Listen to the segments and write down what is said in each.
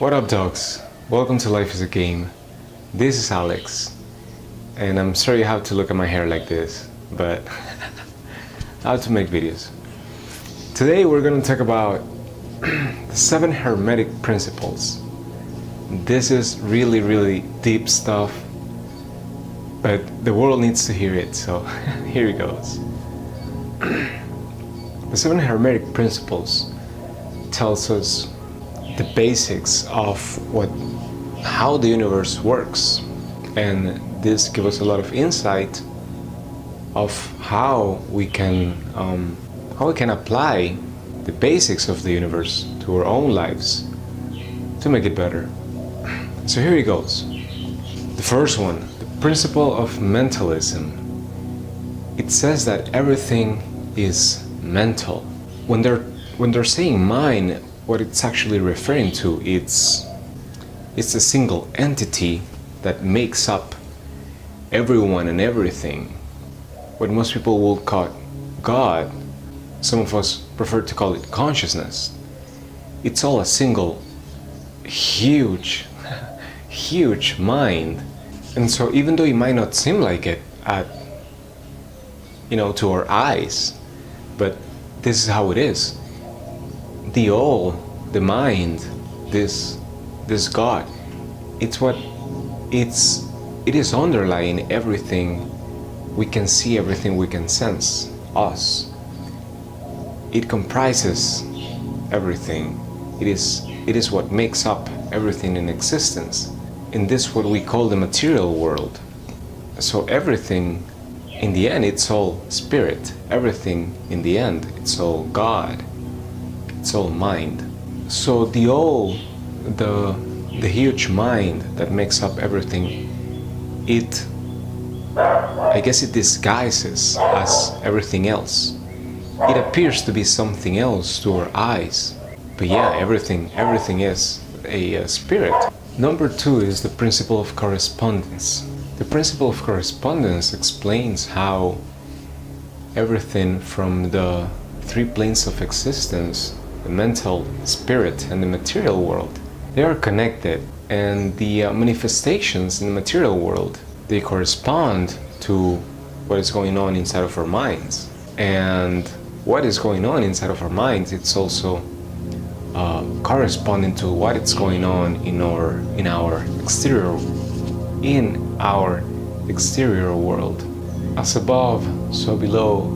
What up, dogs? Welcome to Life is a Game. This is Alex, and I'm sorry you have to look at my hair like this, but I have to make videos. Today we're going to talk about the 7 hermetic principles. This is really deep stuff, but the world needs to hear it, so here it goes. The 7 hermetic principles tells us the basics of how the universe works, and this gives us a lot of insight of how we can apply the basics of the universe to our own lives to make it better. So here it goes. The first one, the principle of mentalism. It says that everything is mental. When they're saying mind, what it's actually referring to, it's a single entity that makes up everyone and everything. What most people will call God, some of us prefer to call it consciousness. It's all a single huge mind. And so even though it might not seem like it to our eyes, but this is how it is. The all, the mind, this God, it is underlying everything we can see, everything we can sense, us. It comprises everything. It is what makes up everything in existence. In this, what we call the material world. So everything, in the end, it's all spirit. Everything, in the end, it's all God. It's all mind. So the huge mind that makes up everything, I guess it disguises as everything else. It appears to be something else to our eyes. But yeah, everything is a spirit. Number 2 is the principle of correspondence. The principle of correspondence explains how everything from the 3 planes of existence, the mental, spirit, and the material world, they are connected, and the manifestations in the material world, they correspond to what is going on inside of our minds. And what is going on inside of our minds, it's also corresponding to what is going on in our exterior world. As above, so below.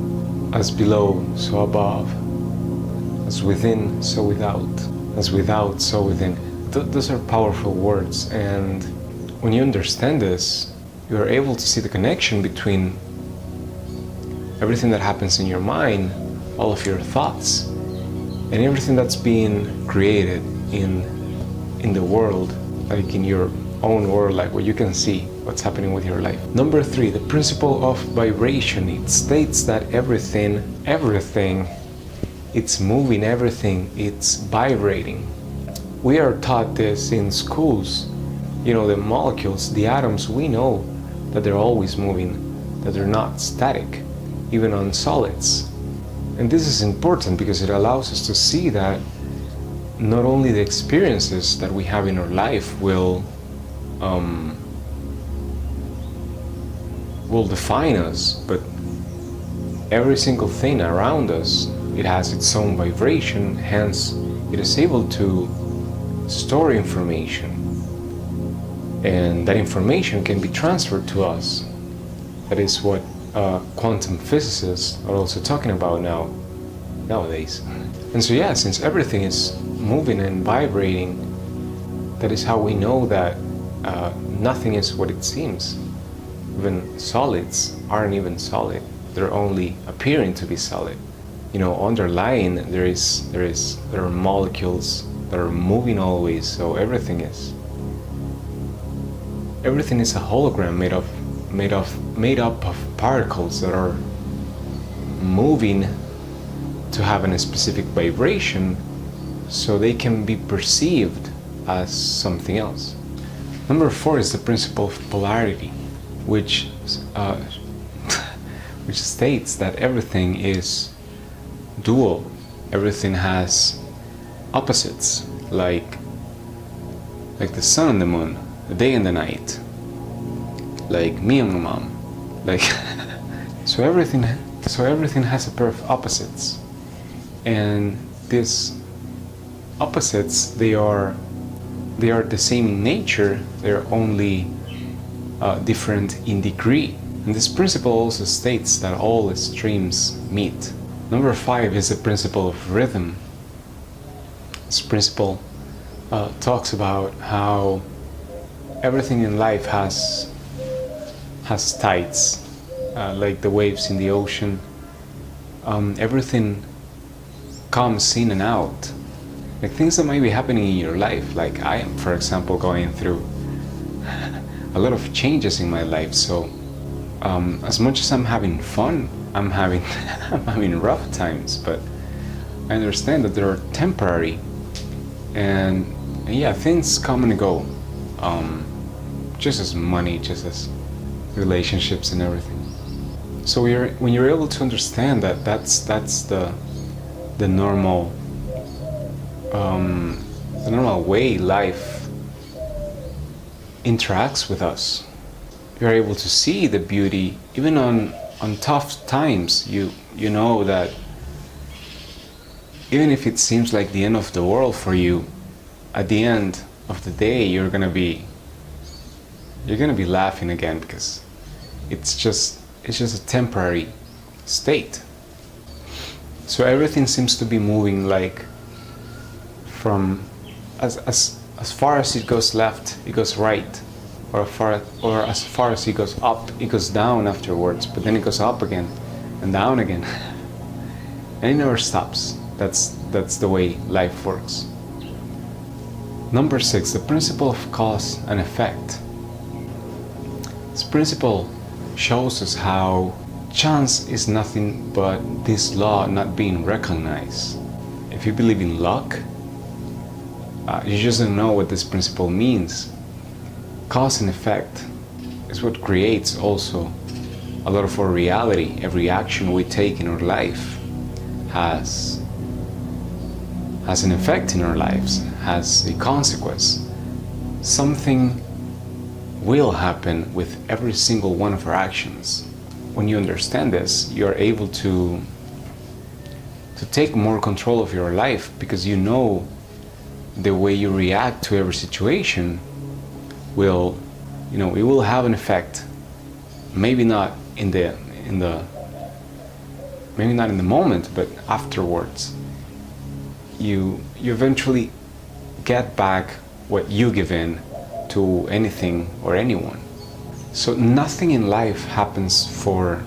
As below, so above. As within, so without. As without, so within. Those are powerful words, and when you understand this, you are able to see the connection between everything that happens in your mind, all of your thoughts, and everything that's being created in the world, like in your own world, like where you can see what's happening with your life. Number 3, the principle of vibration. It states that everything, it's moving, everything, it's vibrating. We are taught this in schools. The molecules, the atoms, we know that they're always moving, that they're not static, even on solids. And this is important because it allows us to see that not only the experiences that we have in our life will define us, but every single thing around us, it has its own vibration, hence it is able to store information, and that information can be transferred to us. That is what quantum physicists are also talking about nowadays. And so yeah, since everything is moving and vibrating, that is how we know that nothing is what it seems. Even solids aren't even solid. They're only appearing to be solid. Underlying there are molecules that are moving always. So everything is a hologram made up of particles that are moving to have a specific vibration, so they can be perceived as something else. Number 4 is the principle of polarity, which states that everything is dual. Everything has opposites, like like the sun and the moon, the day and the night, like me and my mom, like so everything has a pair of opposites, and these opposites, they are the same in nature, they're only different in degree. And this principle also states that all streams meet. Number 5 is the principle of rhythm. This principle talks about how everything in life has tides, like the waves in the ocean. Everything comes in and out, like things that might be happening in your life. Like I am, for example, going through a lot of changes in my life. So as much as I'm having fun, I'm having rough times, but I understand that they're temporary, and yeah, things come and go, just as money, just as relationships and everything. So when you're able to understand that that's the normal way life interacts with us, you're able to see the beauty even on tough times. You know that even if it seems like the end of the world for you, at the end of the day you're gonna be laughing again, because it's just a temporary state. So everything seems to be moving like from as far as it goes left, it goes right, or as far as it goes up, it goes down afterwards, but then it goes up again and down again. And it never stops. That's the way life works. Number 6, the principle of cause and effect. This principle shows us how chance is nothing but this law not being recognized. If you believe in luck, you just don't know what this principle means. Cause and effect is what creates also a lot of our reality. Every action we take in our life has an effect in our lives, has a consequence. Something will happen with every single one of our actions. When you understand this, you're able to take more control of your life, because you know the way you react to every situation will, it will have an effect. Maybe not in the moment, but afterwards. You eventually get back what you give in to anything or anyone. So nothing in life happens for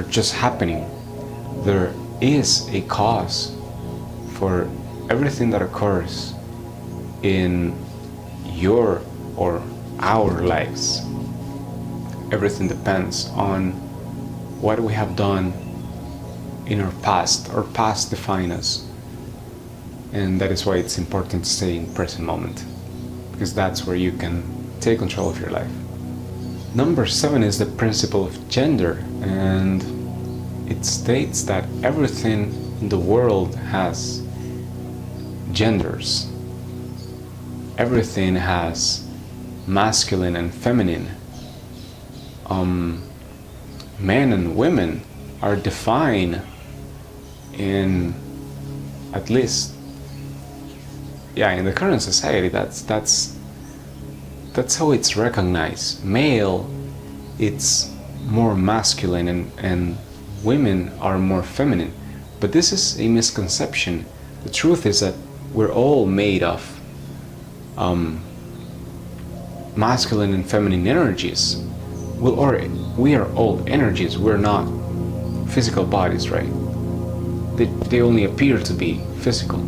just happening. There is a cause for everything that occurs in your or our lives. Everything depends on what we have done in our past. Our past define us, and that is why it's important to stay in the present moment, because that's where you can take control of your life. Number 7 is the principle of gender, and it states that everything in the world has genders. Everything has masculine and feminine. Men and women are defined in, at least, in the current society, that's how it's recognized. Male, it's more masculine, and women are more feminine. But this is a misconception. The truth is that we're all made of masculine and feminine energies. We are all energies. We're not physical bodies, right? They only appear to be physical.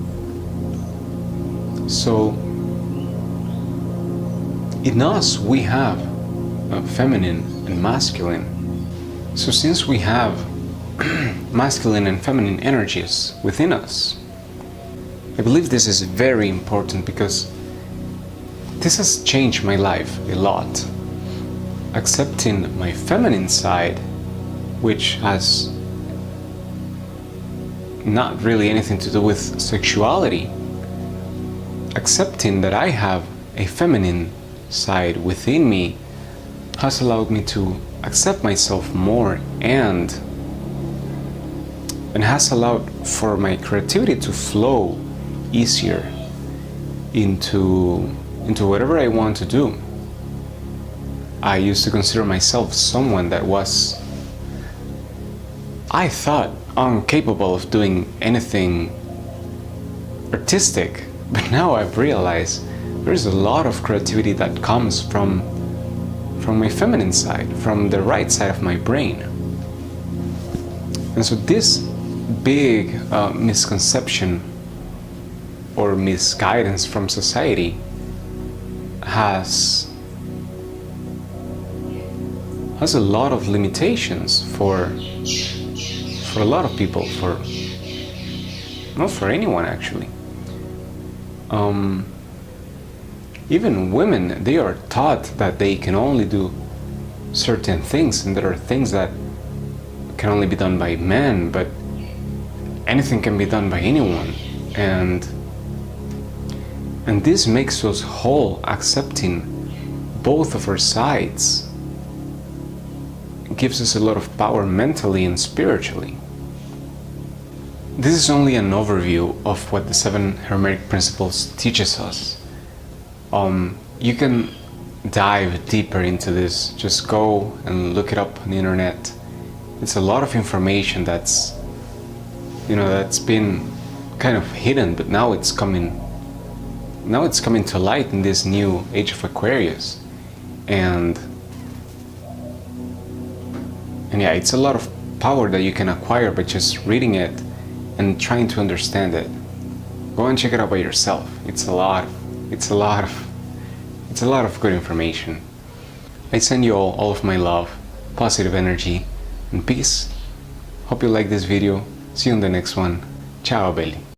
So in us we have feminine and masculine. So since we have masculine and feminine energies within us, I believe this is very important, because this has changed my life a lot. Accepting my feminine side, which has not really anything to do with sexuality, accepting that I have a feminine side within me has allowed me to accept myself more, and has allowed for my creativity to flow easier into whatever I want to do. I used to consider myself someone that was, I thought, incapable of doing anything artistic, but now I've realized there's a lot of creativity that comes from my feminine side, from the right side of my brain. And so this big misconception or misguidance from society has a lot of limitations for a lot of people, not for anyone actually. Even women, they are taught that they can only do certain things, and there are things that can only be done by men, but anything can be done by anyone. And this makes us whole, accepting both of our sides. It gives us a lot of power mentally and spiritually. This is only an overview of what the 7 hermetic principles teaches us. You can dive deeper into this. Just go and look it up on the internet. It's a lot of information that's been kind of hidden, but now it's coming to light in this new age of Aquarius. And yeah, it's a lot of power that you can acquire by just reading it and trying to understand it. Go and check it out by yourself. It's a lot of good information. I send you all of my love, positive energy, and peace. Hope you like this video. See you in the next one. Ciao, belli.